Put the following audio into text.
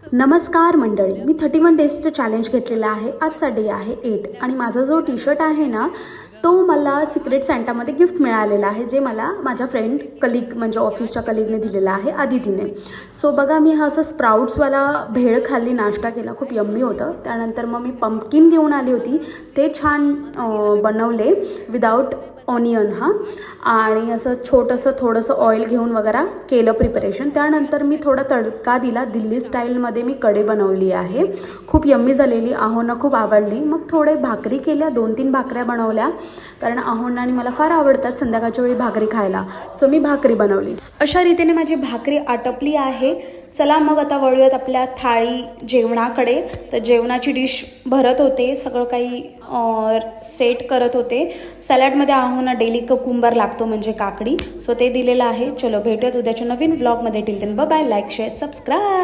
नमस्कार मंडळी, मी 31 डेजचं चॅलेंज घेतलेलं आहे. आजचा डे आहे 8 आणि माझा जो टी शर्ट आहे ना तो मला सिक्रेट सँटामध्ये गिफ्ट मिळालेला आहे, जे मला माझ्या फ्रेंड कलीग म्हणजे ऑफिसच्या कलीगने दिलेला आहे, आदितीने. सो बघा, मी हा असं स्प्राउट्सवाला भेळ खाल्ली, नाश्ता केला, खूप यम्मी होतं. त्यानंतर मग मी पंपकिन घेऊन आली होती, ते छान बनवले विदाऊट ऑनियन आणि असं छोटंसं थोडंसं ऑइल घेऊन वगैरे केलं प्रिपरेशन. त्यानंतर मी थोडा तडका दिला, दिल्ली स्टाईलमध्ये मी कढी बनवली आहे, खूप यम्मी झालेली. आहोंना खूप आवडली. मग थोडे भाकरी केल्या, 2-3 भाकऱ्या बनवल्या, कारण आहोंना आणि मला फार आवडतात संध्याकाळच्या वेळी भाकरी खायला. सो मी भाकरी बनवली. अशा रीतीने माझी भाकरी आटपली आहे. चला मग आता वळूयात आपल्या थाळी जेवणाकडे. तर जेवणाची डिश भरत होते, सगळं काही सेट करत होते. सॅलडमध्ये आहोंना डेली कुकुंबर लागतो म्हणजे काकडी, सो ते दिलेलं आहे. चलो भेटूयात उद्याच्या नवीन व्लॉगमध्ये. Till then bye bye. Like, share, subscribe.